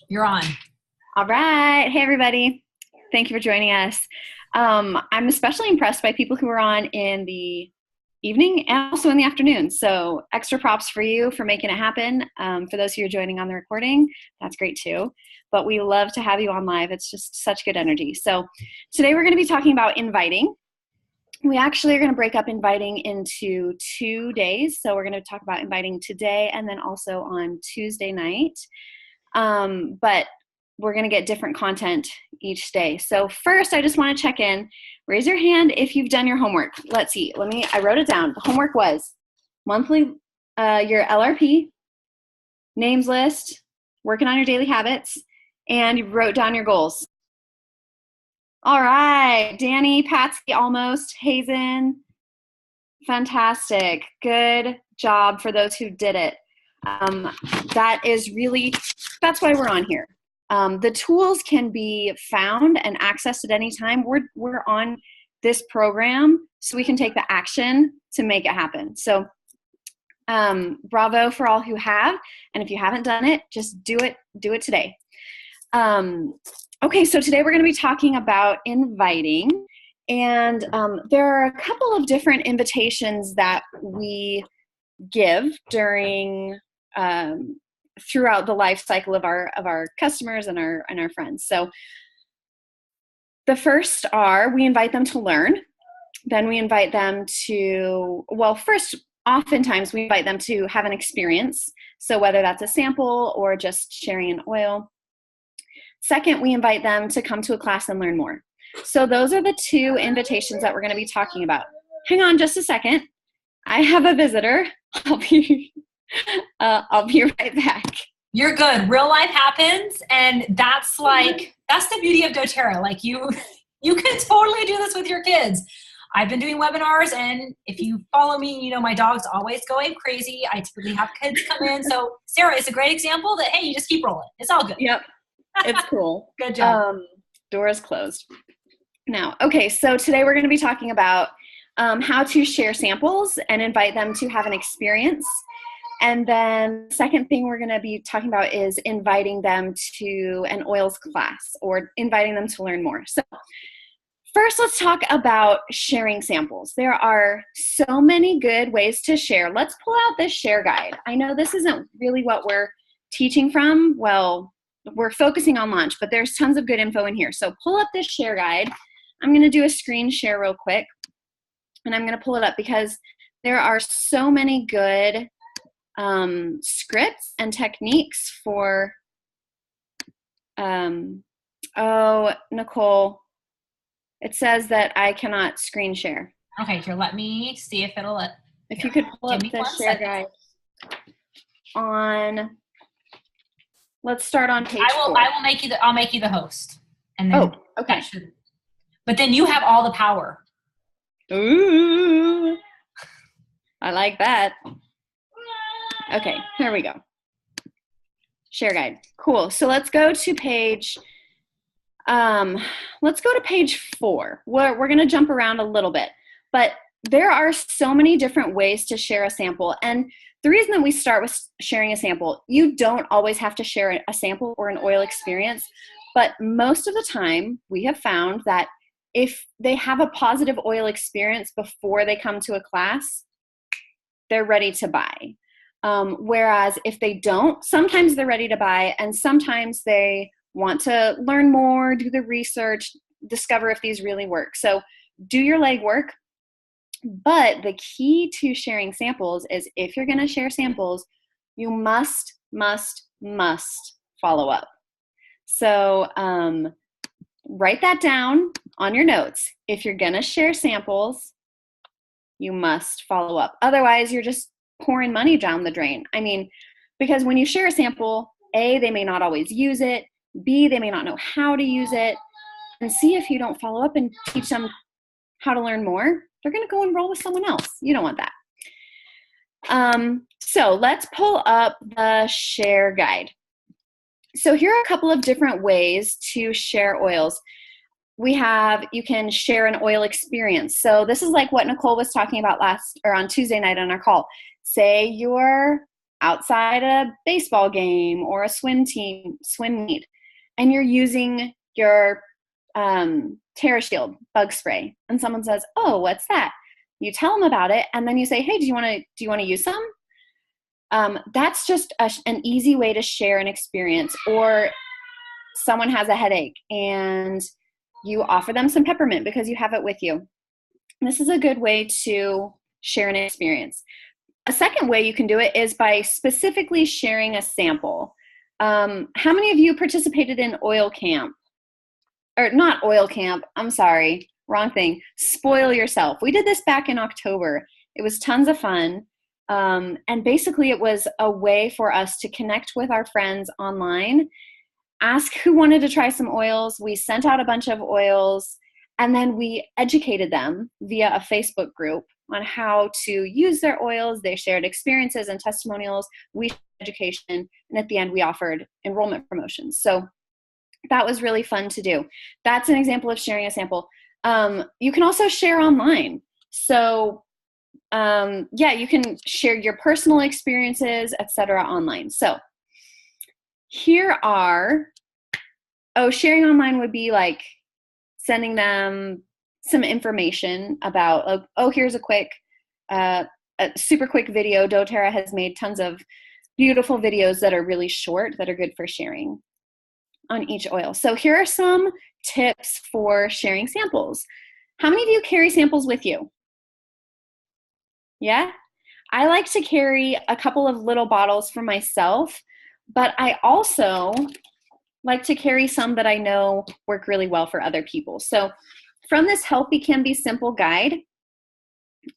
You're on. All right. Hey, everybody. Thank you for joining us. I'm especially impressed by people who are on in the evening and also in the afternoon. So extra props for you for making it happen. For those who are joining on the recording, that's great too. But we love to have you on live. It's just such good energy. So today we're going to be talking about inviting. We actually are going to break up inviting into 2 days. So we're going to talk about inviting today and then also on Tuesday night. But we're going to get different content each day. So first, I just want to check in. Raise your hand if you've done your homework. Let's see. I wrote it down. The homework was monthly, your LRP, names list, working on your daily habits, and you wrote down your goals. All right. Danny, Patsy, almost. Hazen. Fantastic. Good job for those who did it. That's why we're on here. The tools can be found and accessed at any time. We're on this program so we can take the action to make it happen. So bravo for all who have, and if you haven't done it, just do it today. Okay, so today we're going to be talking about inviting, and there are a couple of different invitations that we give during throughout the life cycle of our customers and our friends. So the first are we invite them to learn. Then we invite them to, oftentimes we invite them to have an experience. So whether that's a sample or just sharing an oil. Second, we invite them to come to a class and learn more. So those are the two invitations that we're going to be talking about. Hang on just a second. I have a visitor. I'll be right back. You're good. Real life happens, and that's the beauty of doTERRA. Like you can totally do this with your kids. I've been doing webinars, and if you follow me, you know my dog's always going crazy. I typically have kids come in. So Sarah, it's a great example that, hey, you just keep rolling. It's all good. Yep. It's cool. Good job. Door is closed. Now, okay, so today we're going to be talking about how to share samples and invite them to have an experience. And then the second thing we're going to be talking about is inviting them to an oils class or inviting them to learn more. So first, let's talk about sharing samples. There are so many good ways to share. Let's pull out this share guide. I know this isn't really what we're teaching from. Well, we're focusing on launch, but there's tons of good info in here. So pull up this share guide. I'm going to do a screen share real quick, and I'm going to pull it up because there are so many good scripts and techniques for, Nicole, it says that I cannot screen share. Okay, here, let me see if it'll let. If you could pull up the share guide on, let's start on page 4. I'll make you the host. And then okay. But then you have all the power. Ooh, I like that. Okay, here we go. Share guide. Cool. So let's go to page 4. We're going to jump around a little bit, but there are so many different ways to share a sample. And the reason that we start with sharing a sample, you don't always have to share a sample or an oil experience, but most of the time we have found that if they have a positive oil experience before they come to a class, they're ready to buy. Whereas if they don't, sometimes they're ready to buy, and sometimes they want to learn more, do the research, discover if these really work. So do your legwork. But the key to sharing samples is if you're going to share samples, you must follow up. So write that down on your notes. If you're going to share samples, you must follow up. Otherwise, you're just pouring money down the drain. I mean, because when you share a sample, A, they may not always use it. B, they may not know how to use it. And C, if you don't follow up and teach them how to learn more, they're going to go enroll with someone else. You don't want that. So let's pull up the share guide. So here are a couple of different ways to share oils. You can share an oil experience. So this is like what Nicole was talking about on Tuesday night on our call. Say you're outside a baseball game or a swim meet, and you're using your TerraShield bug spray, and someone says, "Oh, what's that?" You tell them about it, and then you say, "Hey, do you want to use some?" That's just an easy way to share an experience. Or someone has a headache and you offer them some peppermint because you have it with you. This is a good way to share an experience. A second way you can do it is by specifically sharing a sample. How many of you participated in oil camp? Or not oil camp, I'm sorry, wrong thing. Spoil yourself. We did this back in October. It was tons of fun. And basically it was a way for us to connect with our friends online, ask who wanted to try some oils. We sent out a bunch of oils, and then we educated them via a Facebook group on how to use their oils. They shared experiences and testimonials. We shared education, and at the end we offered enrollment promotions. So that was really fun to do. That's an example of sharing a sample. You can also share online. So yeah, you can share your personal experiences, etc. online. So here are, sharing online would be like sending them some information about, here's a super quick video. doTERRA has made tons of beautiful videos that are really short that are good for sharing on each oil. So here are some tips for sharing samples. How many of you carry samples with you? Yeah? I like to carry a couple of little bottles for myself, but I also like to carry some that I know work really well for other people. So from this Healthy Can Be Simple guide,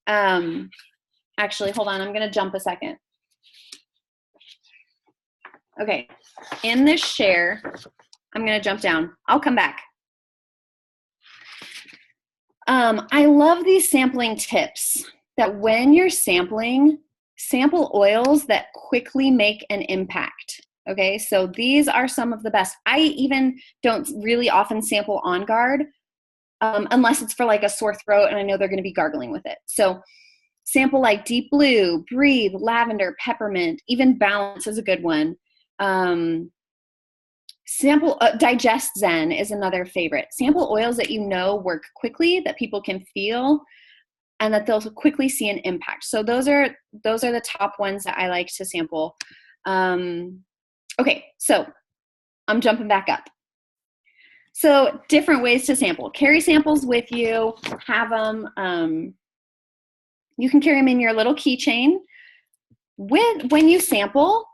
actually, hold on, I'm gonna jump a second. Okay, in this share, I'm gonna jump down. I'll come back. I love these sampling tips that when you're sampling, sample oils that quickly make an impact. Okay, so these are some of the best. I even don't really often sample On Guard unless it's for like a sore throat and I know they're gonna be gargling with it. So sample like Deep Blue, Breathe, Lavender, Peppermint, even Balance is a good one. Sample Digest Zen is another favorite. Sample oils that you know work quickly, that people can feel, and that they'll quickly see an impact. So those are the top ones that I like to sample. Okay, so I'm jumping back up. So different ways to sample. Carry samples with you. Have them. You can carry them in your little keychain. When you sample,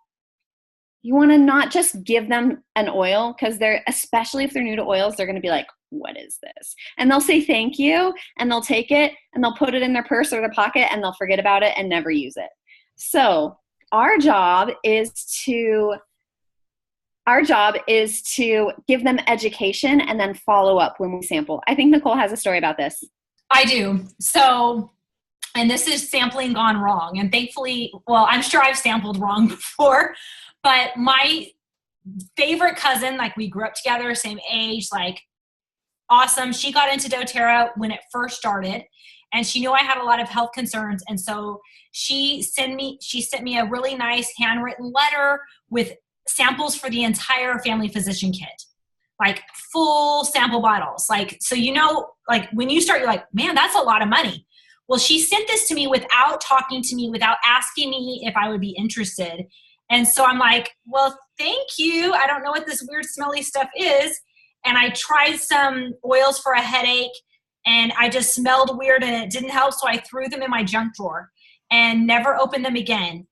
you want to not just give them an oil, because especially if they're new to oils, they're going to be like, what is this? And they'll say thank you, and they'll take it, and they'll put it in their purse or their pocket, and they'll forget about it and never use it. So our job is to give them education and then follow up when we sample. I think Nicole has a story about this. I do. So, and this is sampling gone wrong. And thankfully, well, I'm sure I've sampled wrong before, but my favorite cousin, like we grew up together, same age, like awesome. She got into doTERRA when it first started, and she knew I had a lot of health concerns. And so she sent me a really nice handwritten letter with samples for the entire family physician kit, like full sample bottles. Like, so, like when you start, you're like, man, that's a lot of money. Well, she sent this to me without talking to me, without asking me if I would be interested. And so I'm like, well, thank you. I don't know what this weird smelly stuff is. And I tried some oils for a headache, and I just smelled weird and it didn't help. So I threw them in my junk drawer and never opened them again.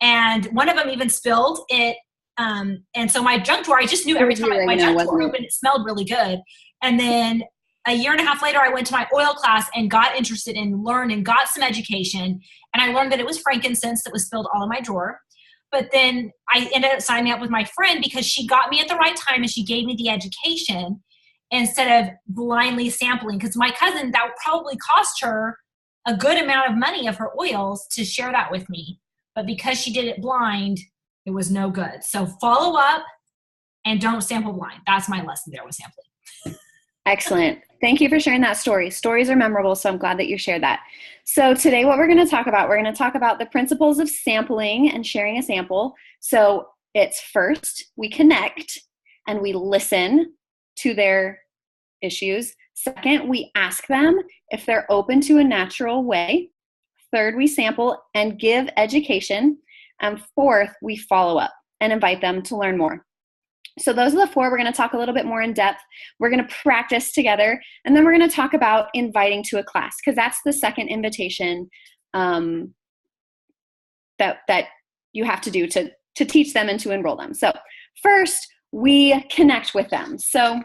And one of them even spilled it. And so my junk drawer, I just knew every time my junk drawer opened, it smelled really good. And then a year and a half later, I went to my oil class and got interested and learned and got some education. And I learned that it was frankincense that was spilled all in my drawer. But then I ended up signing up with my friend because she got me at the right time and she gave me the education instead of blindly sampling. Because my cousin, that would probably cost her a good amount of money of her oils to share that with me. But because she did it blind, it was no good. So follow up and don't sample blind. That's my lesson there with sampling. Excellent. Thank you for sharing that story. Stories are memorable, so I'm glad that you shared that. So today what we're going to talk about the principles of sampling and sharing a sample. So it's first, we connect and we listen to their issues. Second, we ask them if they're open to a natural way. Third, we sample and give education. And fourth, we follow up and invite them to learn more. So those are the four. We're going to talk a little bit more in depth. We're going to practice together. And then we're going to talk about inviting to a class, because that's the second invitation that you have to do to teach them and to enroll them. So first, we connect with them. So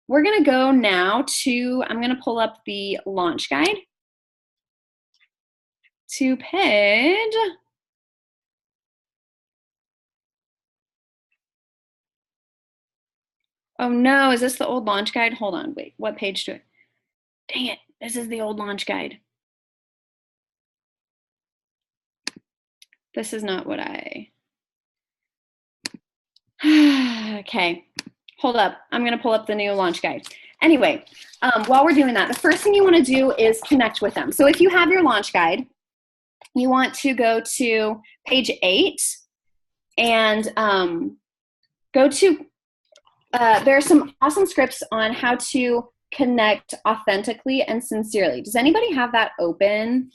we're going to go now to, I'm going to pull up the launch guide to page. Oh no, is this the old launch guide? Hold on, wait, what page do I? Dang it, this is the old launch guide. This is not what I, okay, hold up. I'm gonna pull up the new launch guide. Anyway, while we're doing that, the first thing you wanna do is connect with them. So if you have your launch guide, you want to go to page 8 and go to, there are some awesome scripts on how to connect authentically and sincerely. Does anybody have that open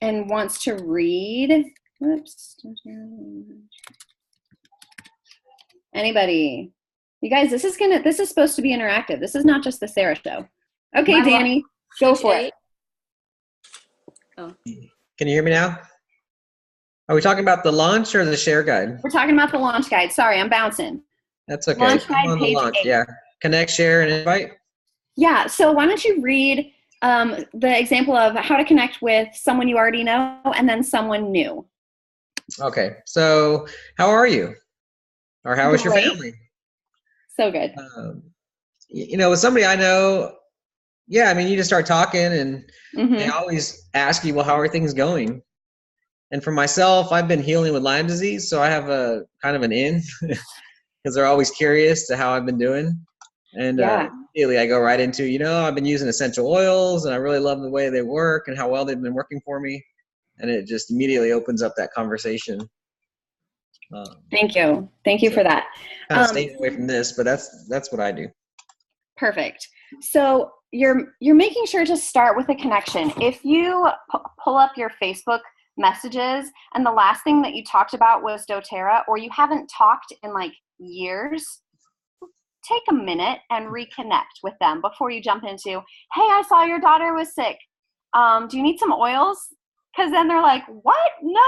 and wants to read? Whoops. Anybody? You guys, this is supposed to be interactive. This is not just the Sarah show. Okay, Danny, go for it. Oh. Can you hear me now? Are we talking about the launch or the share guide? We're talking about the launch guide. Sorry, I'm bouncing. That's okay. Launch guide, on the page launch. 8. Yeah. Connect, share, and invite. Yeah. So why don't you read the example of how to connect with someone you already know and then someone new. Okay. So how are you? Or how is your Great. family? So good. With somebody I know, yeah, I mean, you just start talking and Mm-hmm. they always ask you, well, how are things going? And for myself, I've been healing with Lyme disease, so I have a kind of an in because they're always curious to how I've been doing. And immediately I go right into, I've been using essential oils and I really love the way they work and how well they've been working for me. And it just immediately opens up that conversation. Thank you. Thank you for that. Kind of staying away from this, but that's what I do. Perfect. So you're making sure to start with a connection. If you pull up your Facebook messages and the last thing that you talked about was doTERRA, or you haven't talked in like years, take a minute and reconnect with them before you jump into, hey, I saw your daughter was sick. Do you need some oils? Because then they're like, what? No,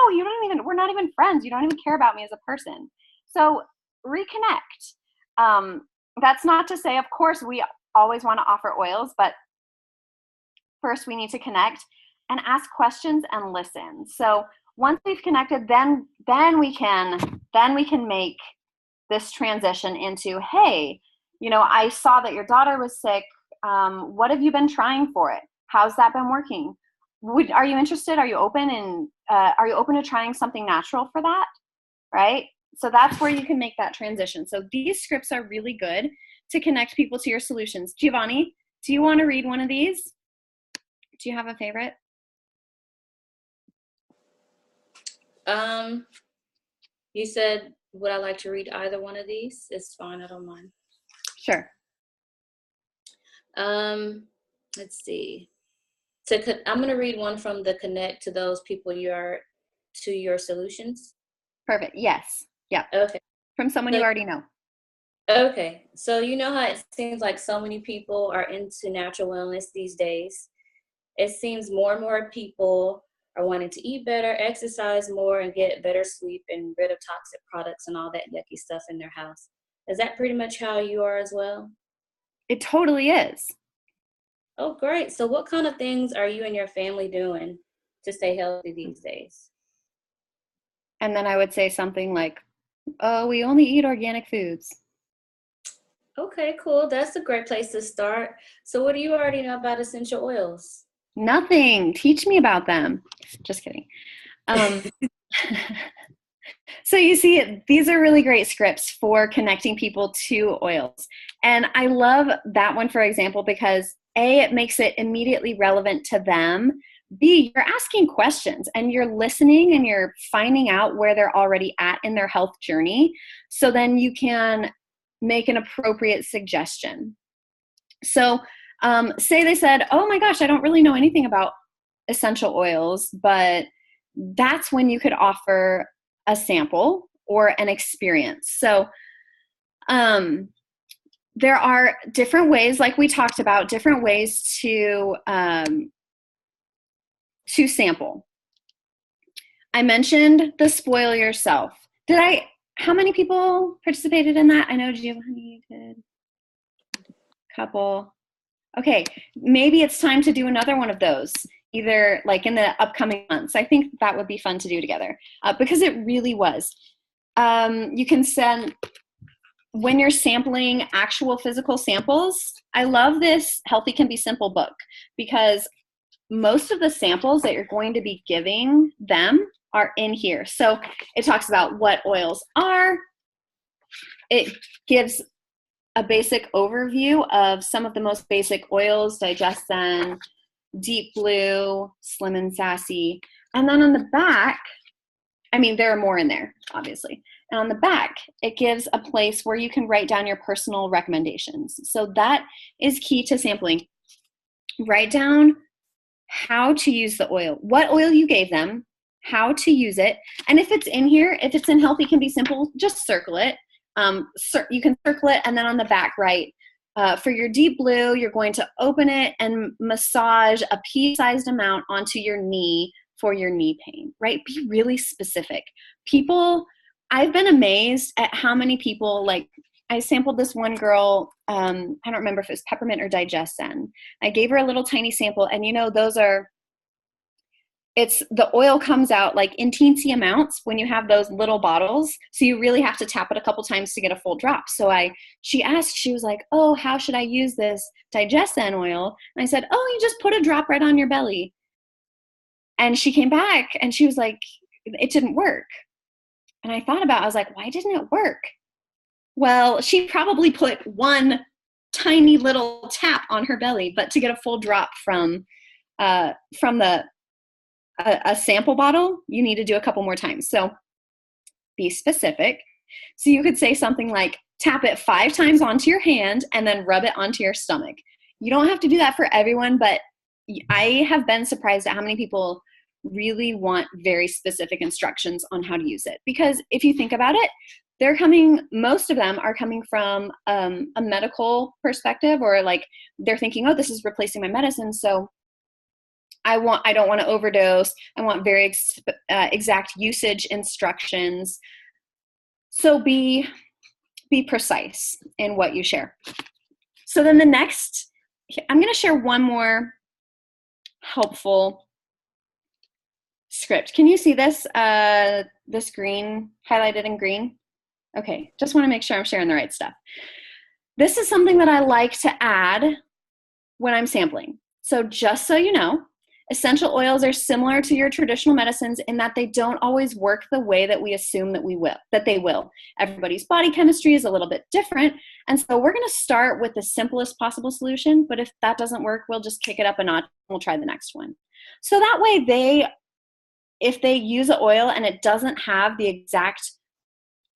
we're not even friends. You don't even care about me as a person. So reconnect. That's not to say, of course, we always want to offer oils, but first we need to connect and ask questions and listen. So once we've connected, then we can make this transition into, hey, I saw that your daughter was sick. What have you been trying for it? How's that been working? Are you interested? Are you open? And are you open to trying something natural for that? Right? So that's where you can make that transition. So these scripts are really good to connect people to your solutions. Giovanni, do you want to read one of these? Do you have a favorite? You said, would I like to read either one of these? It's fine, I don't mind. Sure. Let's see. I'm going to read one from the connect to those people to your solutions. Perfect. Yes. Yeah. Okay. From someone you already know. Okay. So you know how it seems like so many people are into natural wellness these days. It seems more and more people are wanting to eat better, exercise more, and get better sleep and rid of toxic products and all that yucky stuff in their house. Is that pretty much how you are as well? It totally is. Oh, great. So what kind of things are you and your family doing to stay healthy these days? And then I would say something like, oh, we only eat organic foods. Okay, cool. That's a great place to start. So what do you already know about essential oils? Nothing. Teach me about them. Just kidding. So So you see, these are really great scripts for connecting people to oils. And I love that one, for example, because A, it makes it immediately relevant to them. B, you're asking questions and you're listening and you're finding out where they're already at in their health journey. So then you can make an appropriate suggestion. So say they said, oh my gosh, I don't really know anything about essential oils, but that's when you could offer a sample or an experience. So there are different ways, like we talked about, different ways to sample. I mentioned the spoil yourself. How many people participated in that? I know Giovanni did. Couple. Okay, maybe it's time to do another one of those, either like in the upcoming months. I think that would be fun to do together because it really was. You can send, when you're sampling actual physical samples, I love this Healthy Can Be Simple book because most of the samples that you're going to be giving them are in here. So it talks about what oils are. It gives a basic overview of some of the most basic oils: Digestion, Deep Blue, Slim and Sassy. And then on the back, I mean, there are more in there, obviously. And on the back, it gives a place where you can write down your personal recommendations. So that is key to sampling. Write down how to use the oil, what oil you gave them, how to use it. And if it's in here, if it's in Healthy Can Be Simple, just circle it. You can circle it and then on the back write, for your Deep Blue, you're going to open it and massage a pea-sized amount onto your knee for your knee pain, right? Be really specific. I've been amazed at how many people, like I sampled this one girl, I don't remember if it was peppermint or Digestion. I gave her a little tiny sample and the oil comes out like in teensy amounts when you have those little bottles. So you really have to tap it a couple times to get a full drop. So she was like, oh, how should I use this Digestion oil? And I said, oh, you just put a drop right on your belly. And she came back and she was like, it didn't work. And I was like, why didn't it work? Well, she probably put one tiny little tap on her belly, but to get a full drop from a sample bottle, you need to do a couple more times. So be specific. So you could say something like, tap it 5 times onto your hand and then rub it onto your stomach. You don't have to do that for everyone, but I have been surprised at how many people really want very specific instructions on how to use it. Because if you think about it, most of them are coming from a medical perspective, or like they're thinking, oh, this is replacing my medicine. So I don't want to overdose. I want very exact usage instructions. So be precise in what you share. So then I'm going to share one more helpful script. Can you see this? This green, highlighted in green? Okay, just want to make sure I'm sharing the right stuff. This is something that I like to add when I'm sampling. So just so you know, essential oils are similar to your traditional medicines in that they don't always work the way that we assume that they will. Everybody's body chemistry is a little bit different. And so we're going to start with the simplest possible solution, but if that doesn't work, we'll just kick it up a notch and we'll try the next one. So that way if they use an oil and it doesn't have the exact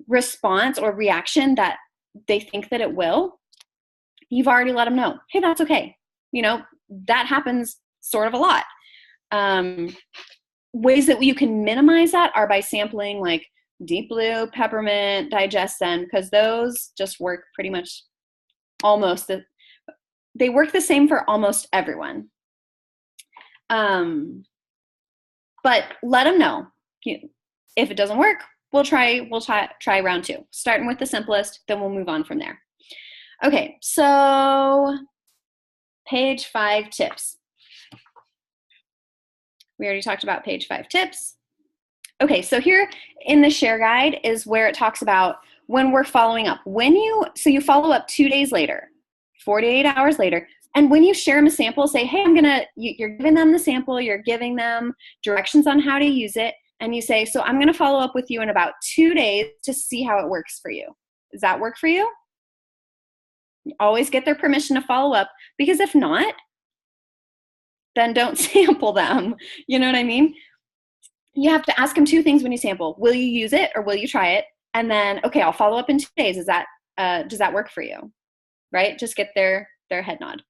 response or reaction that they think that it will, you've already let them know, hey, that's okay. That happens sort of a lot. Ways that you can minimize that are by sampling like Deep Blue, peppermint, Digestion, because those just work pretty much they work the same for almost everyone. But let them know. If it doesn't work, we'll try round 2, starting with the simplest, then we'll move on from there. Okay, so page 5 tips. We already talked about page 5 tips. Okay, so here in the share guide is where it talks about when we're following up. So you follow up 2 days later, 48 hours later, and when you share them a sample, say, hey, you're giving them the sample, you're giving them directions on how to use it, and you say, so I'm going to follow up with you in about 2 days to see how it works for you. Does that work for you? Always get their permission to follow up, because if not, then don't sample them. You know what I mean? You have to ask them 2 things when you sample. Will you use it or will you try it? And then, okay, I'll follow up in 2 days. Does that work for you? Right? Just get their head nod.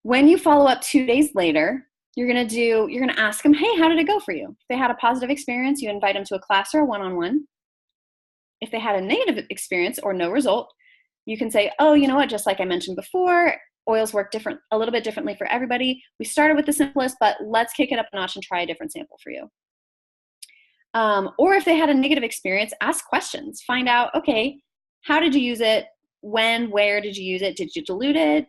When you follow up 2 days later, you're going to ask them, hey, how did it go for you? If they had a positive experience, you invite them to a class or a one-on-one. If they had a negative experience or no result, you can say, oh, you know what, just like I mentioned before, oils work a little bit differently for everybody. We started with the simplest, but let's kick it up a notch and try a different sample for you. Or if they had a negative experience, ask questions. Find out, okay, how did you use it? When, where did you use it? Did you dilute it?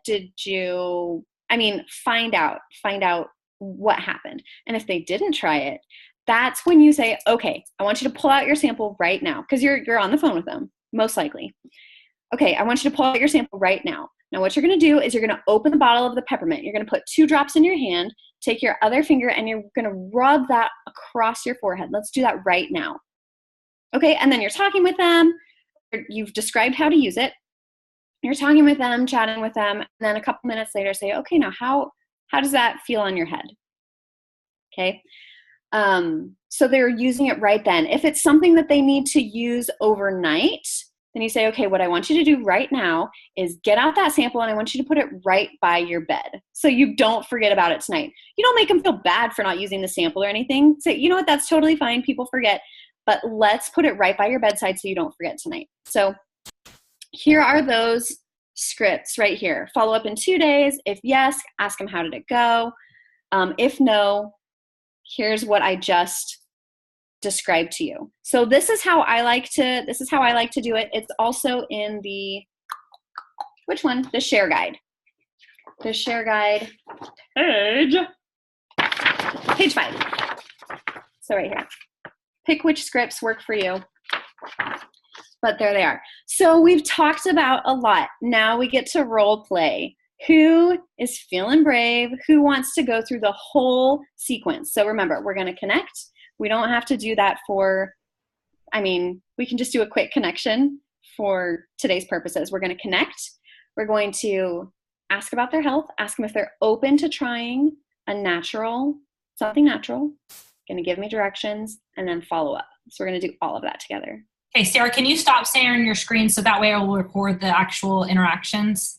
Find out what happened. And if they didn't try it, that's when you say, okay, I want you to pull out your sample right now, because you're on the phone with them, most likely. Okay, I want you to pull out your sample right now. Now what you're going to do is you're going to open the bottle of the peppermint. You're going to put 2 drops in your hand, take your other finger, and you're going to rub that across your forehead. Let's do that right now. Okay, and then you're talking with them. You've described how to use it. You're talking with them, chatting with them, and then a couple minutes later say, okay, now how does that feel on your head? Okay, so they're using it right then. If it's something that they need to use overnight, then you say, okay, what I want you to do right now is get out that sample and I want you to put it right by your bed so you don't forget about it tonight. You don't make them feel bad for not using the sample or anything. Say, you know what, that's totally fine. People forget, but let's put it right by your bedside so you don't forget tonight. So here are those scripts right here. Follow up in 2 days. If yes, ask them how did it go. If no, here's what I just described to you. So this is how I like to do it. It's also in the, which one? The share guide. The share guide page 5. So right here. Pick which scripts work for you. But there they are. So we've talked about a lot. Now we get to role play. Who is feeling brave? Who wants to go through the whole sequence? So remember, we're going to connect. We don't have to do that we can just do a quick connection for today's purposes. We're going to connect. We're going to ask about their health, ask them if they're open to trying something natural, going to give me directions, and then follow up. So we're going to do all of that together. Okay, Sarah, can you stop sharing your screen so that way I will record the actual interactions?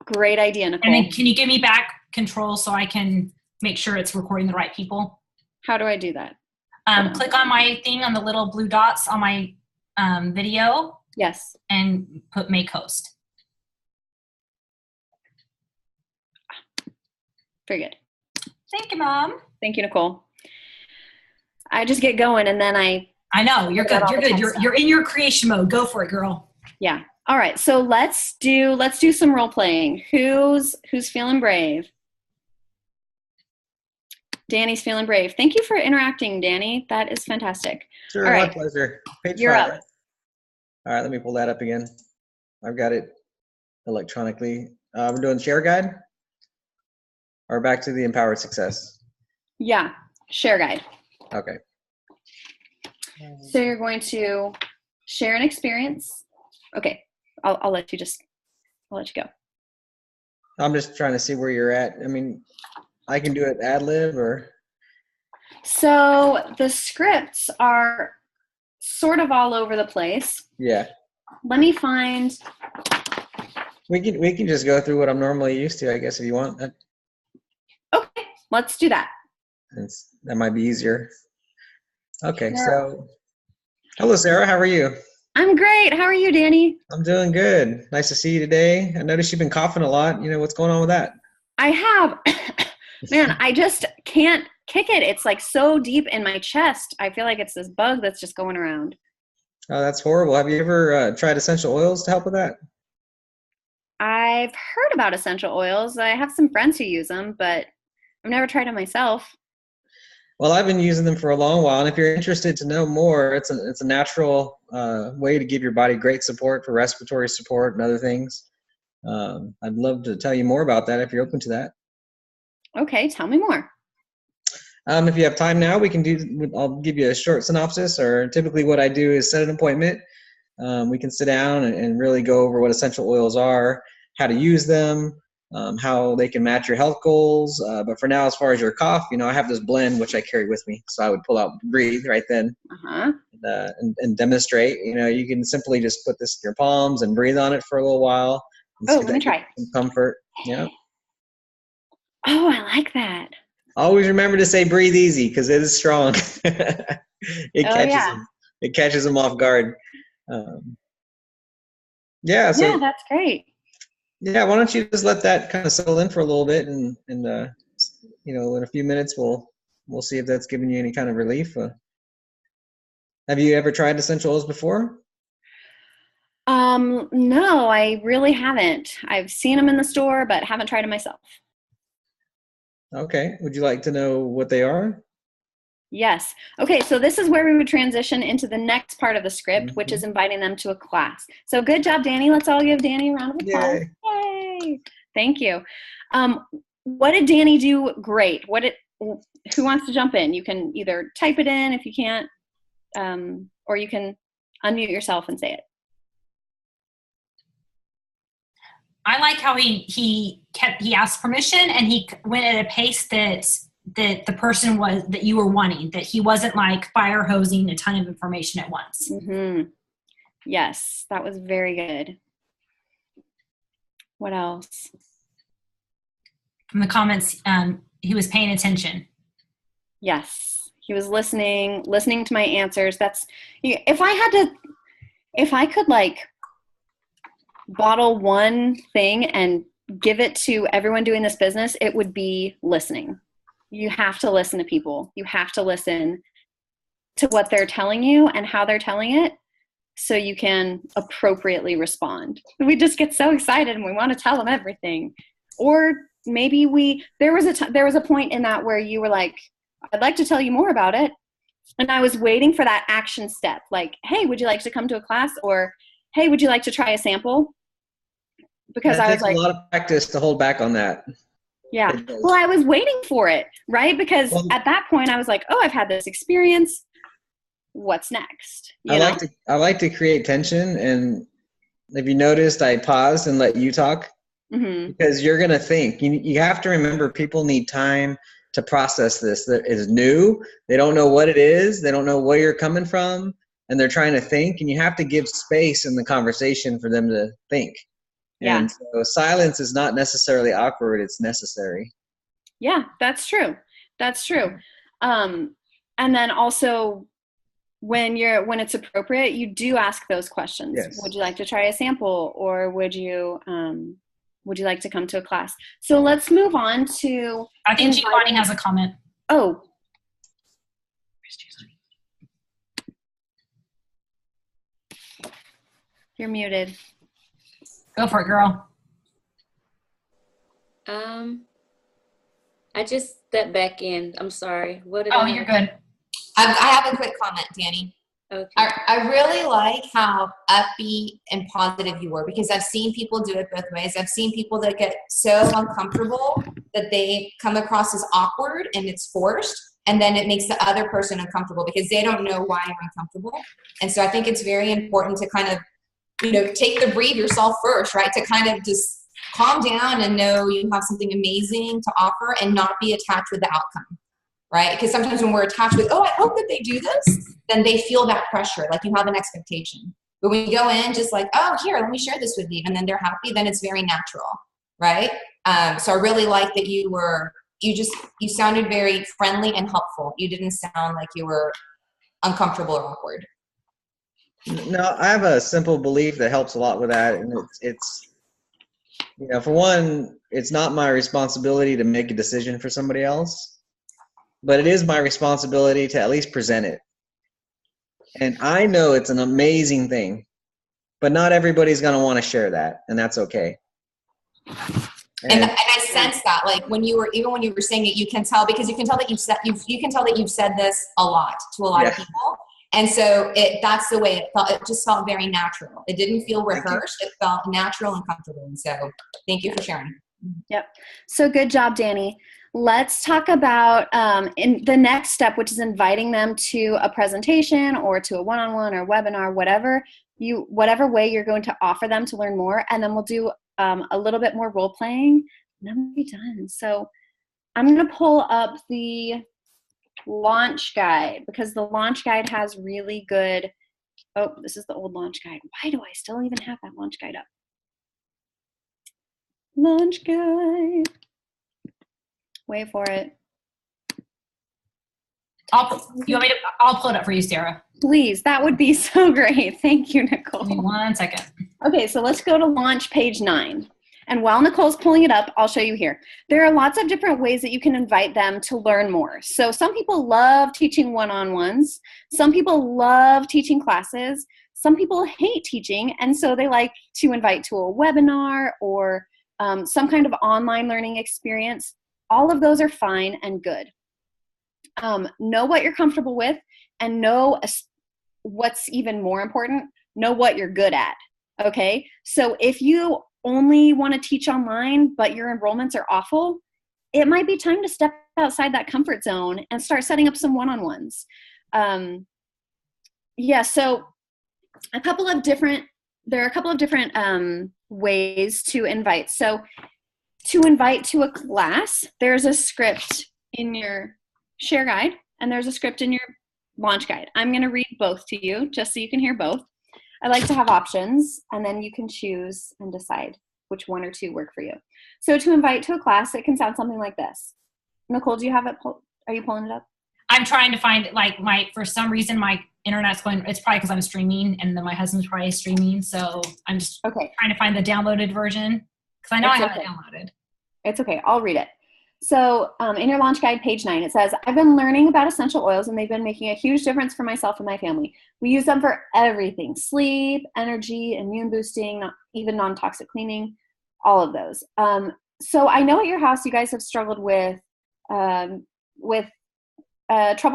Great idea, Nicole. And then can you give me back control so I can make sure it's recording the right people? How do I do that? Click on my thing on the little blue dots on my video. Yes. And put make host. Very good. Thank you, Mom. Thank you, Nicole. I just get going and then I know, you're good. You're good. You're in your creation mode. Go for it, girl. Yeah. All right. So let's do some role playing. Who's feeling brave? Danny's feeling brave. Thank you for interacting, Danny. That is fantastic. Sure, all right. My pleasure. Page You're 5, up. right? All right, let me pull that up again. I've got it electronically. We're doing share guide or back to the empowered success? Yeah, share guide. Okay. So you're going to share an experience. Okay, I'll let you go. I'm just trying to see where you're at. I mean, I can do it ad lib or. So the scripts are sort of all over the place. Yeah. Let me find. We can just go through what I'm normally used to, I guess, if you want. Okay, let's do that. That might be easier. Okay, Sure. So hello, Sarah. How are you? I'm great. How are you, Danny? I'm doing good. Nice to see you today. I noticed you've been coughing a lot. What's going on with that? I have. Man, I just can't kick it. It's like so deep in my chest. I feel like it's this bug that's just going around. Oh, that's horrible. Have you ever tried essential oils to help with that? I've heard about essential oils. I have some friends who use them, but I've never tried them myself. Well, I've been using them for a long while, and if you're interested to know more, it's a natural way to give your body great support for respiratory support and other things. I'd love to tell you more about that if you're open to that. Okay, tell me more. If you have time now, I'll give you a short synopsis, or typically what I do is set an appointment. We can sit down and really go over what essential oils are, how to use them, how they can match your health goals. But for now, as far as your cough, I have this blend, which I carry with me. So I would pull out Breathe right then and demonstrate. You can simply just put this in your palms and breathe on it for a little while. Let me try. Some comfort. Yeah. Oh, I like that. Always remember to say breathe easy, because it is strong. It catches them off guard. Yeah, that's great. Yeah, why don't you just let that kind of settle in for a little bit, and in a few minutes we'll see if that's giving you any kind of relief. Have you ever tried essential oils before? No, I really haven't. I've seen them in the store, but haven't tried them myself. Okay. Would you like to know what they are? Yes. Okay, so this is where we would transition into the next part of the script, which is inviting them to a class. So good job, Danny. Let's all give Danny a round of applause. Yay! Thank you. What did Danny do great? Who wants to jump in? You can either type it in if you can't, or you can unmute yourself and say it. I like how he asked permission, and he went at a pace that the person that you were wanting, that he wasn't like fire hosing a ton of information at once. Mm-hmm. Yes, that was very good. What else? From the comments, he was paying attention. Yes, he was listening to my answers. If I could like bottle one thing and give it to everyone doing this business, it would be listening. You have to listen to people. You have to listen to what they're telling you and how they're telling it, so you can appropriately respond. We just get so excited and we want to tell them everything. Or maybe there was a point in that where you were like, I'd like to tell you more about it. And I was waiting for that action step. Like, hey, would you like to come to a class? Or, hey, would you like to try a sample? Because I was like, a lot of practice to hold back on that. Yeah. Well, I was waiting for it, right? Because at that point I was like, oh, I've had this experience. What's next? I like to create tension. And if you noticed, I paused and let you talk, because you're going to think. You have to remember, people need time to process this. That is new. They don't know what it is. They don't know where you're coming from. And they're trying to think. And you have to give space in the conversation for them to think. Yeah. And so silence is not necessarily awkward, it's necessary. Yeah, that's true. That's true. And then also when it's appropriate, you do ask those questions. Yes. Would you like to try a sample, or would you like to come to a class? So let's move on to, I think Giovanni has a comment. Oh. You're muted. Go for it, girl. I just stepped back in. I'm sorry. You're good. I have a quick comment, Danny. Okay. I really like how upbeat and positive you were, because I've seen people do it both ways. I've seen people that get so uncomfortable that they come across as awkward and it's forced, and then it makes the other person uncomfortable because they don't know why you're uncomfortable. And so I think it's very important to kind of, take the breathe yourself first, right? To kind of just calm down and know you have something amazing to offer and not be attached with the outcome, right? Because sometimes when we're attached with, I hope that they do this, then they feel that pressure, like you have an expectation. But when you go in just like, here, let me share this with you, and then they're happy, then it's very natural, right? So I really like that you sounded very friendly and helpful. You didn't sound like you were uncomfortable or awkward. No, I have a simple belief that helps a lot with that, and it's for one, it's not my responsibility to make a decision for somebody else, but it is my responsibility to at least present it. And I know it's an amazing thing, but not everybody's going to want to share that, and that's okay. And I sense that, like when you were saying it, you can tell, because you can tell that you've said this a lot to a lot of people. And so that's the way it felt. It just felt very natural. It didn't feel rehearsed. It felt natural and comfortable. And so thank you for sharing. Yep. So good job, Danny. let's talk about in the next step, which is inviting them to a presentation or to a one-on-one or webinar, whatever way you're going to offer them to learn more. And then we'll do a little bit more role playing, and then we'll be done. So I'm going to pull up the launch guide, because the launch guide has really good, oh, this is the old launch guide. Why do I still even have that launch guide up? Launch guide. Wait for it. I'll pull it up for you, Sarah. Please, that would be so great. Thank you, Nicole. Give me 1 second. Okay, so let's go to launch page 9. And while Nicole's pulling it up, I'll show you here. There are lots of different ways that you can invite them to learn more. So some people love teaching one-on-ones. Some people love teaching classes. Some people hate teaching, and so they like to invite to a webinar or some kind of online learning experience. All of those are fine and good. Know what you're comfortable with, and know what's even more important, know what you're good at, okay? So if you only want to teach online, but your enrollments are awful, it might be time to step outside that comfort zone and start setting up some one-on-ones. Yeah, so there are a couple of different ways to invite. So to invite to a class, there's a script in your share guide, and there's a script in your launch guide. I'm going to read both to you just so you can hear both. I like to have options, and then you can choose and decide which one or two work for you. So to invite to a class, it can sound something like this. Nicole, do you have it? Are you pulling it up? I'm trying to find for some reason my internet's going, it's probably because I'm streaming, and then my husband's probably streaming. So I'm just trying to find the downloaded version, because I know I have it downloaded. It's okay. I'll read it. So in your launch guide, page 9, it says, I've been learning about essential oils, and they've been making a huge difference for myself and my family. We use them for everything: sleep, energy, immune boosting, even non-toxic cleaning, all of those. So I know at your house you guys have struggled with trouble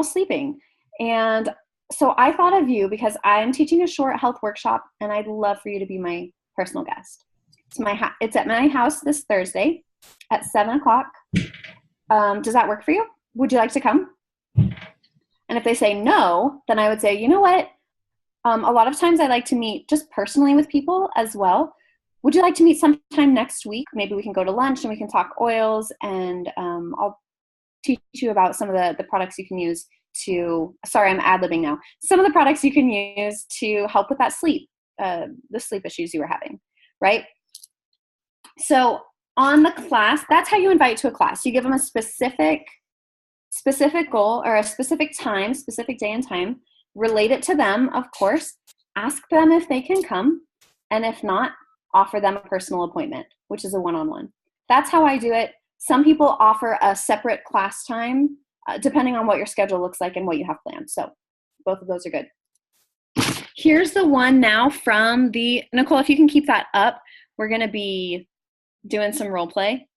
sleeping. And so I thought of you because I'm teaching a short health workshop, and I'd love for you to be my personal guest. It's at my house this Thursday at 7 o'clock. Does that work for you? Would you like to come? And if they say no, then I would say, you know what? A lot of times I like to meet just personally with people as well. Would you like to meet sometime next week? Maybe we can go to lunch and we can talk oils, and I'll teach you about some of the products you can use sorry, I'm ad-libbing now. Some of the products you can use to help with that sleep, the sleep issues you were having, right? So on the class, that's how you invite to a class. You give them a specific goal, or a specific time, specific day and time. Relate it to them, of course. Ask them if they can come. And if not, offer them a personal appointment, which is a one-on-one. That's how I do it. Some people offer a separate class time, depending on what your schedule looks like and what you have planned. So both of those are good. Here's the one now from Nicole, if you can keep that up, we're going to be doing some role play.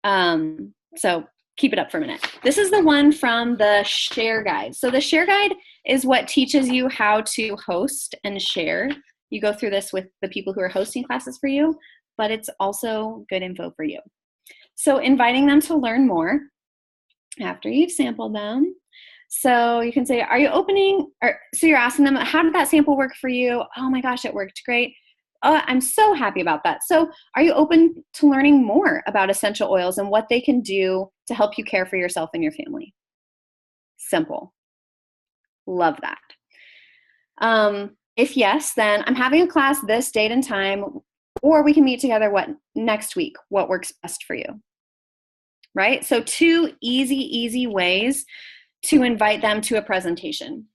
So keep it up for a minute. This is the one from the share guide. So the share guide is what teaches you how to host and share. You go through this with the people who are hosting classes for you, but it's also good info for you. So inviting them to learn more after you've sampled them. So you can say, are you opening, so you're asking them, how did that sample work for you? Oh my gosh, it worked great. I'm so happy about that. So are you open to learning more about essential oils and what they can do to help you care for yourself and your family? Simple. Love that. If yes, then I'm having a class this date and time, or we can meet together next week, what works best for you, right? So 2 easy ways to invite them to a presentation.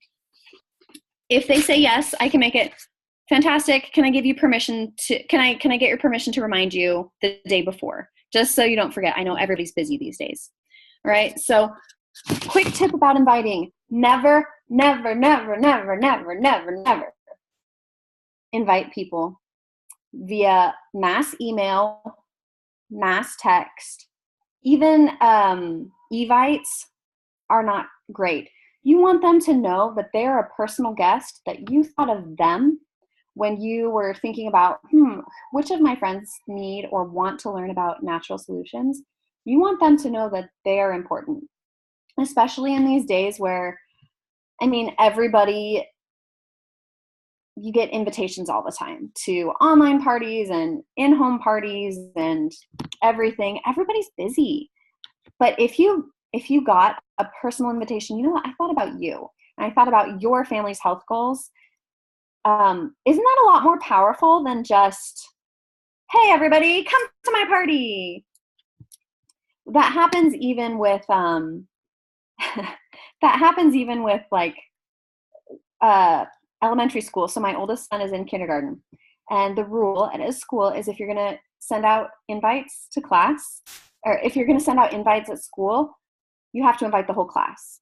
If they say yes, I can make it fantastic. Can I give you permission can I get your permission to remind you the day before, just so you don't forget? I know everybody's busy these days. All right. So quick tip about inviting: never invite people via mass email, mass text. Even evites are not great. You want them to know that they're a personal guest, that you thought of them when you were thinking about, which of my friends need or want to learn about natural solutions? You want them to know that they are important, especially in these days where, I mean, you get invitations all the time to online parties and in-home parties and everything. Everybody's busy. But if you got a personal invitation, you know what? I thought about you. And I thought about your family's health goals. Isn't that a lot more powerful than just, hey, everybody, come to my party? That happens even with like elementary school. So my oldest son is in kindergarten, and the rule at his school is if you're going to send out invites to class, or if you're going to send out invites at school, you have to invite the whole class.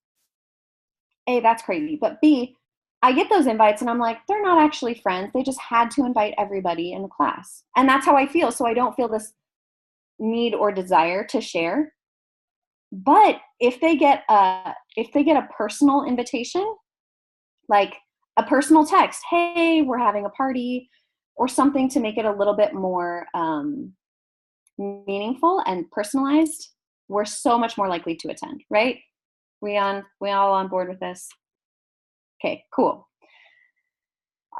A, that's crazy. But B, I get those invites and I'm like, they're not actually friends. They just had to invite everybody in the class. And that's how I feel. So I don't feel this need or desire to share. But if they get a personal invitation, like a personal text, hey, we're having a party, or something to make it a little bit more meaningful and personalized, we're so much more likely to attend, right? We all on board with this? Okay, cool.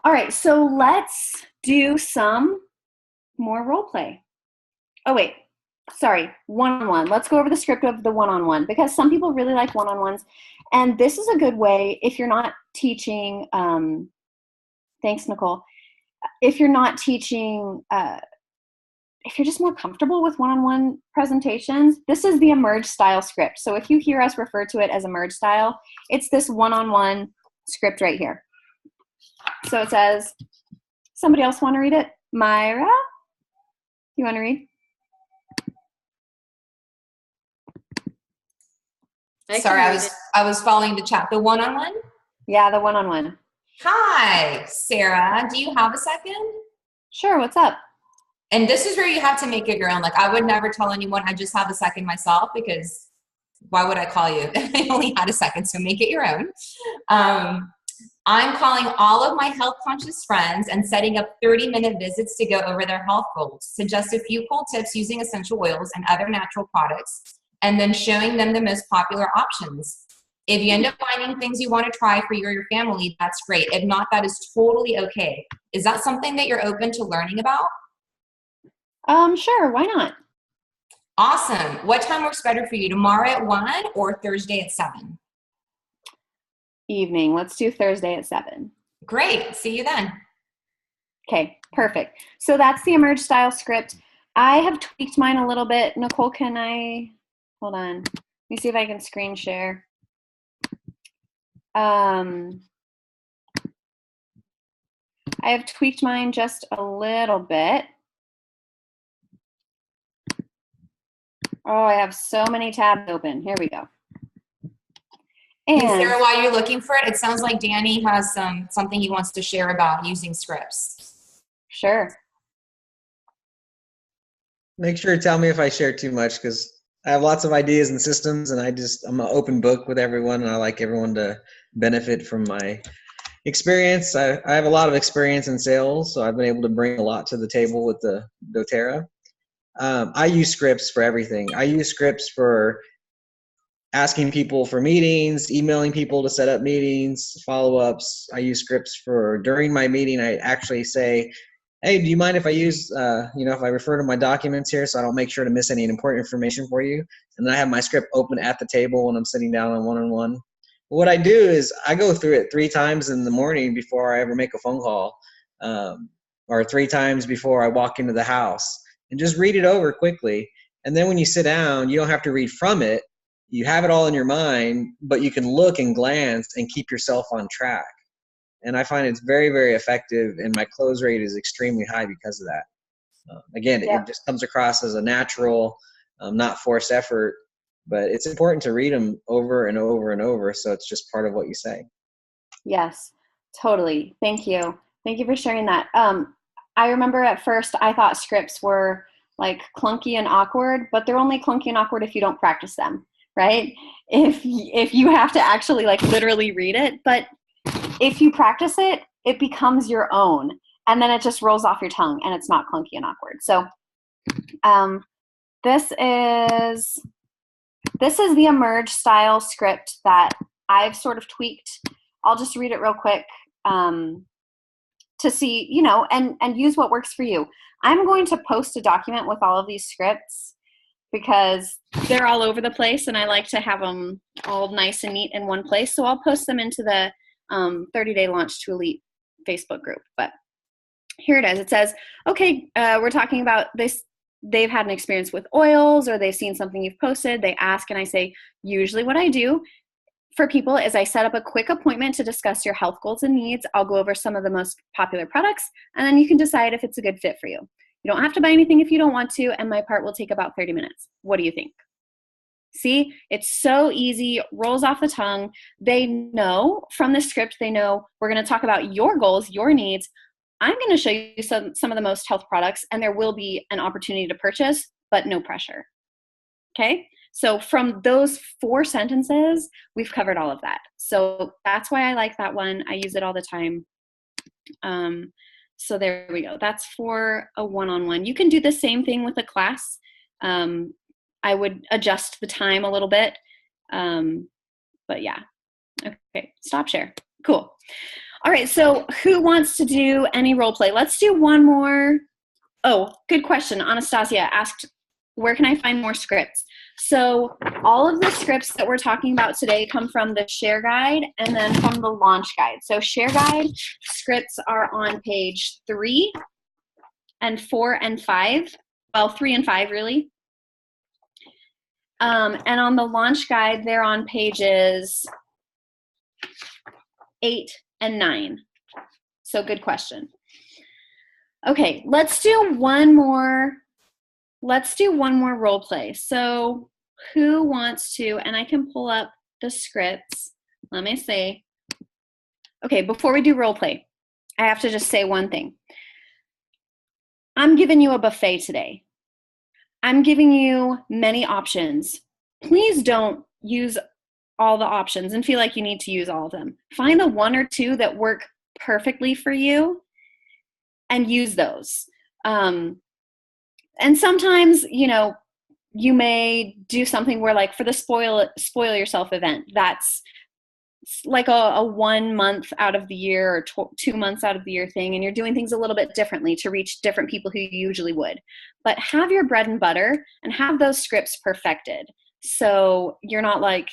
All right, so let's do some more role play. Oh, wait, sorry, one-on-one. Let's go over the script of the one-on-one, because some people really like one-on-ones. And this is a good way if you're not teaching, thanks, Nicole. If you're not teaching, if you're just more comfortable with one-on-one presentations, this is the Emerge style script. So if you hear us refer to it as Emerge style, it's this one-on-one script right here. So it says, somebody else want to read it? Myra, you want to read? Sorry, I was following the chat. The one-on-one? Yeah, the one-on-one. Hi, Sarah. Do you have a second? Sure, what's up? And this is where you have to make it your own. Like, I would never tell anyone I just have a second myself, because why would I call you if I only had a second? So make it your own. I'm calling all of my health conscious friends and setting up 30-minute visits to go over their health goals, suggest a few cool tips using essential oils and other natural products, and then showing them the most popular options. If you end up finding things you want to try for you or your family, that's great. If not, that is totally okay. Is that something that you're open to learning about? Sure, why not? Awesome. What time works better for you, tomorrow at 1 or Thursday at 7? Evening. Let's do Thursday at 7. Great. See you then. Okay, perfect. So that's the Emerge style script. I have tweaked mine a little bit. Nicole, hold on. Let me see if I can screen share. I have tweaked mine just a little bit. Oh, I have so many tabs open. Here we go. And Sarah, while you're looking for it, it sounds like Danny has something he wants to share about using scripts. Sure. Make sure to tell me if I share too much, because I have lots of ideas and systems, and I'm an open book with everyone, and I like everyone to benefit from my experience. I have a lot of experience in sales, so I've been able to bring a lot to the table with the doTERRA. I use scripts for everything. I use scripts for asking people for meetings, emailing people to set up meetings, follow-ups. I use scripts for during my meeting. I actually say, hey, do you mind if I use, if I refer to my documents here so I don't make sure to miss any important information for you? And then I have my script open at the table when I'm sitting down on one-on-one. What I do is I go through it 3 times in the morning before I ever make a phone call, or 3 times before I walk into the house, and just read it over quickly. And then when you sit down, you don't have to read from it. You have it all in your mind, but you can look and glance and keep yourself on track. And I find it's very, very effective, and my close rate is extremely high because of that. Again, It just comes across as a natural, not forced effort, but it's important to read them over and over and over, so it's just part of what you say. Yes, totally. Thank you. Thank you for sharing that. I remember at first I thought scripts were like clunky and awkward, but they're only clunky and awkward if you don't practice them, right? If you have to actually like literally read it, but if you practice it, it becomes your own, and then it just rolls off your tongue and it's not clunky and awkward. So this is the Emerge style script that I've sort of tweaked. I'll just read it real quick to see, you know, and use what works for you. I'm going to post a document with all of these scripts because they're all over the place and I like to have them all nice and neat in one place. So I'll post them into the 30-day Launch to Elite Facebook group. But here it is. It says, okay, we're talking about this. They've had an experience with oils or they've seen something you've posted. They ask and I say, usually what I do for people is I set up a quick appointment to discuss your health goals and needs. I'll go over some of the most popular products and then you can decide if it's a good fit for you. You don't have to buy anything if you don't want to, and my part will take about 30 minutes. What do you think? See, it's so easy, rolls off the tongue. They know from the script, they know we're going to talk about your goals, your needs. I'm going to show you some of the most health products, and there will be an opportunity to purchase, but no pressure. Okay? So from those 4 sentences, we've covered all of that. So that's why I like that one. I use it all the time. So there we go. That's for a one-on-one. You can do the same thing with a class. I would adjust the time a little bit. But yeah. Okay, stop share. Cool. All right, so who wants to do any role play? Let's do one more. Oh, good question. Anastasia asked, where can I find more scripts? So all of the scripts that we're talking about today come from the Share Guide and then from the Launch Guide. So Share Guide scripts are on page 3 and 4 and 5. Well, 3 and 5 really. And on the Launch Guide, they're on pages 8 and 9. So good question. Okay, let's do one more role play. So who wants to, and I can pull up the scripts. Let me see. Okay, before we do role play, I have to just say one thing. I'm giving you a buffet today. I'm giving you many options. Please don't use all the options and feel like you need to use all of them. Find the 1 or 2 that work perfectly for you and use those. And sometimes, you know, you may do something where, like for the spoil yourself event, that's like a 1 month out of the year or 2 months out of the year thing, and you're doing things a little bit differently to reach different people who you usually would. But have your bread and butter and have those scripts perfected. So you're not like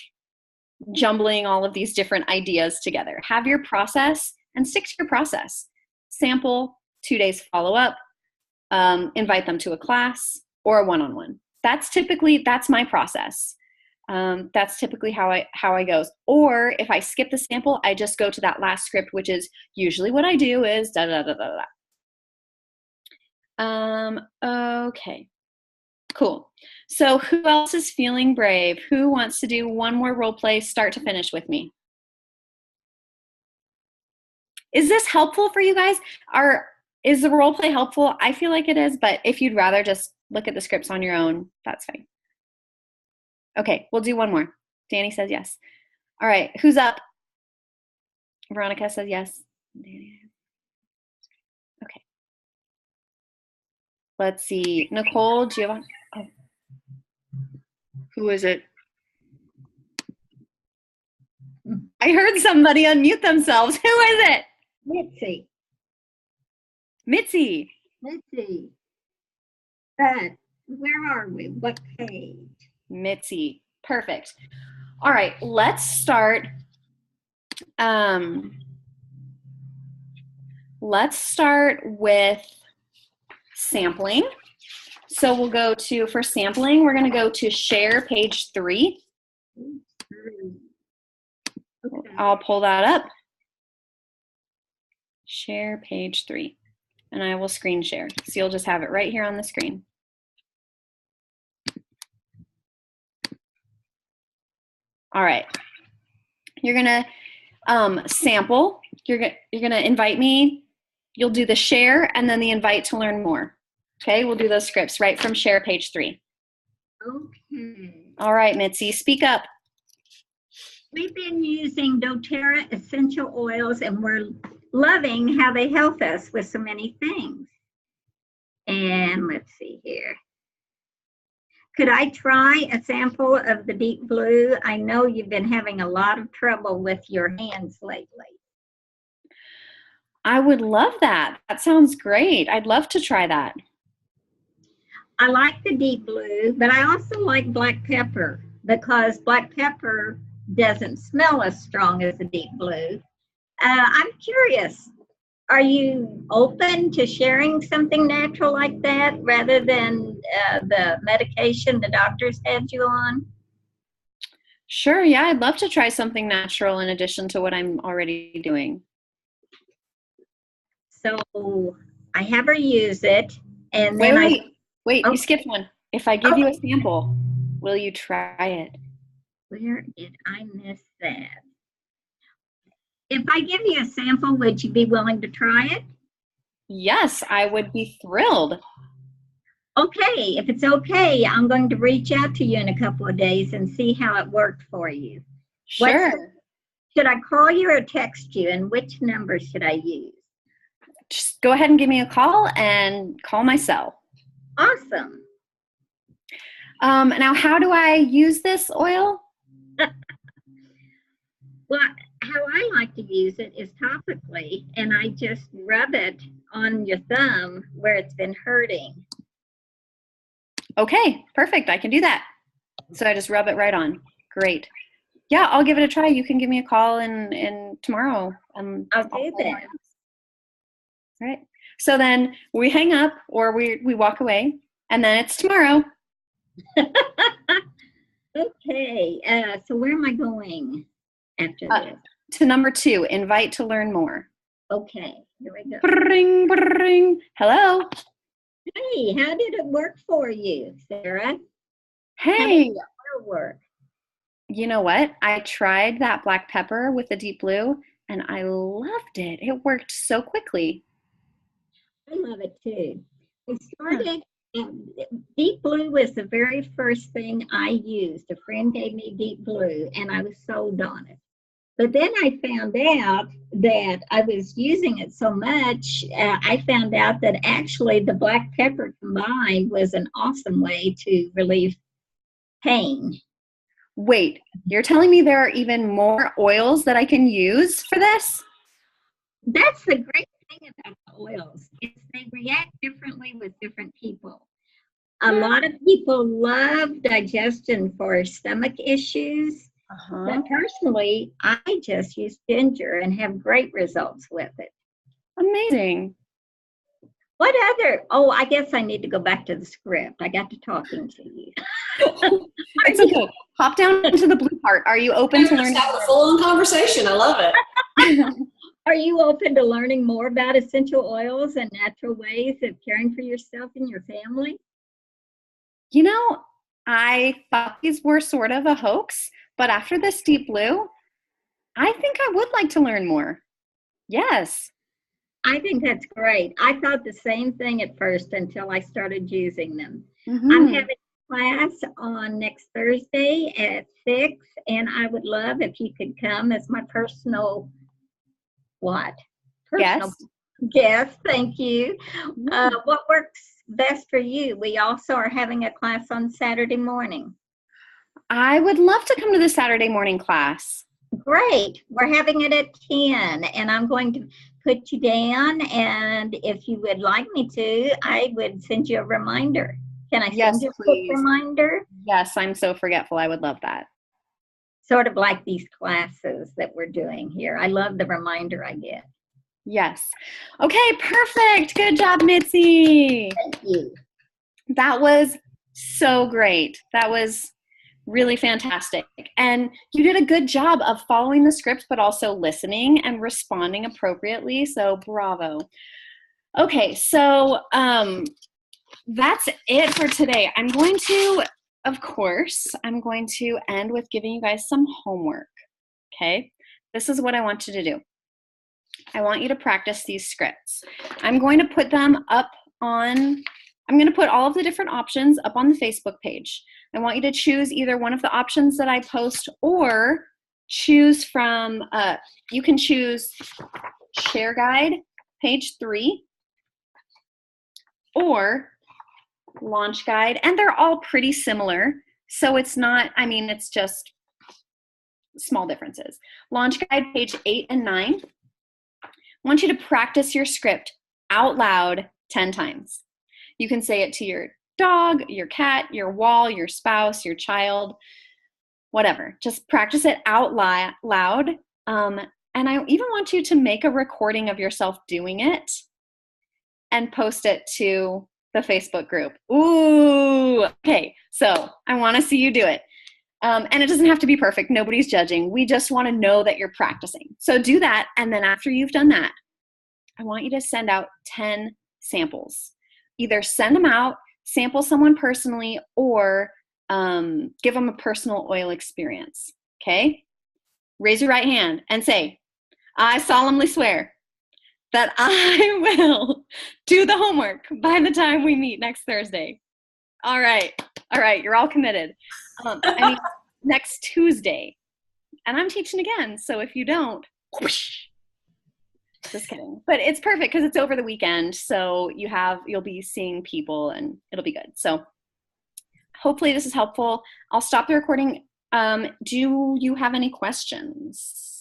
jumbling all of these different ideas together. Have your process and stick to your process. Sample, 2 days follow up, invite them to a class or a one-on-one. That's my process. That's typically how I goes. Or if I skip the sample, I just go to that last script, which is usually what I do is da da da da da. Okay, cool. So who else is feeling brave? Who wants to do one more role play, start to finish with me? Is this helpful for you guys? Is the role play helpful? I feel like it is, but if you'd rather just look at the scripts on your own, that's fine. Okay, we'll do one more. Danny says yes. All right, who's up? Veronica says yes. Okay. Let's see. Nicole, do you have oh. Who is it? I heard somebody unmute themselves. Who is it? Mitzi. Mitzi. Mitzi. But where are we? What page? Mitzi. Perfect. All right, let's start. Let's start with sampling. So we'll go to, for sampling, we're going to go to Share page 3. Okay. I'll pull that up. Share page 3. And I will screen share. So you'll just have it right here on the screen. All right. You're going to sample. You're going to invite me. You'll do the share and then the invite to learn more. Okay, we'll do those scripts right from Share page 3. Okay. All right, Mitzi, speak up. We've been using doTERRA essential oils and we're loving how they help us with so many things. And let's see here. Could I try a sample of the deep blue? I know you've been having a lot of trouble with your hands lately. I would love that. That sounds great. I'd love to try that. I like the deep blue, but I also like black pepper because black pepper doesn't smell as strong as the deep blue. I'm curious, are you open to sharing something natural like that rather than the medication the doctors had you on? Sure, yeah, I'd love to try something natural in addition to what I'm already doing. So I have her use it, and then Wait, Oh. you skipped one. If I give you a sample, will you try it? Where did I miss that? If I give you a sample, would you be willing to try it? Yes, I would be thrilled. Okay, if it's okay, I'm going to reach out to you in a couple of days and see how it worked for you. Sure. Should I call you or text you, and which number should I use? Just go ahead and give me a call and call my cell. Awesome. Now, how do I use this oil? Well, how I like to use it is topically, and I just rub it on your thumb where it's been hurting. Okay, perfect. I can do that. So I just rub it right on. Great. Yeah, I'll give it a try. You can give me a call in tomorrow. I'll do that. All right. So then we hang up or we walk away, and then it's tomorrow. Okay, so where am I going after this? To number 2, invite to learn more. Okay, here we go. Bring, bring. Hello. Hey, how did it work for you, Sarah? Hey. How did it work? You know what? I tried that black pepper with the deep blue, and I loved it. It worked so quickly. I love it too. We started, deep blue was the very first thing I used. A friend gave me deep blue, and I was sold on it. But then I found out that I was using it so much, I found out that actually the black pepper combined was an awesome way to relieve pain. Wait, you're telling me there are even more oils that I can use for this? That's the great thing about the oils. They react differently with different people. A lot of people love digestion for stomach issues. But personally, I just use ginger and have great results with it. Amazing. What other? Oh, I guess I need to go back to the script. I got to talking to you. It's okay. Hop down into the blue part. Are you open to learning? Have a full-on conversation. I love it. Are you open to learning more about essential oils and natural ways of caring for yourself and your family? You know, I thought these were sort of a hoax, but after this deep blue, I think I would like to learn more. Yes. I think that's great. I thought the same thing at first until I started using them. Mm-hmm. I'm having class on next Thursday at 6, and I would love if you could come as my personal guest. Thank you. What works best for you? We also are having a class on Saturday morning. I would love to come to the Saturday morning class. Great. We're having it at 10, and I'm going to put you down, and if you would like me to, I would send you a reminder. Can I send you a quick reminder? Yes, I'm so forgetful. I would love that. Sort of like these classes that we're doing here. I love the reminder I get. Yes. Okay, perfect. Good job, Mitzi. Thank you. That was so great. That was really fantastic. And you did a good job of following the script, but also listening and responding appropriately. So bravo. Okay, so that's it for today. I'm going to end with giving you guys some homework. Okay, this is what I want you to do. I want you to practice these scripts. I'm going to put all of the different options up on the Facebook page. I want you to choose either one of the options that I post or choose from, you can choose Share Guide, page 3, or launch guide, and they're all pretty similar. So it's not, I mean, it's just small differences. Launch guide, page 8 and 9. I want you to practice your script out loud 10 times. You can say it to your dog, your cat, your wall, your spouse, your child, whatever. Just practice it out loud. And I even want you to make a recording of yourself doing it and post it to the Facebook group. Ooh, okay. So I want to see you do it. And it doesn't have to be perfect. Nobody's judging. We just want to know that you're practicing. So do that. And then after you've done that, I want you to send out 10 samples. Either send them out, sample someone personally, or give them a personal oil experience. Okay? Raise your right hand and say, I solemnly swear that I will do the homework by the time we meet next Thursday. All right. You're all committed. I mean, next Tuesday. And I'm teaching again. So if you don't, whoosh, just kidding. But it's perfect because it's over the weekend. So you'll be seeing people and it'll be good. So hopefully this is helpful. I'll stop the recording. Do you have any questions?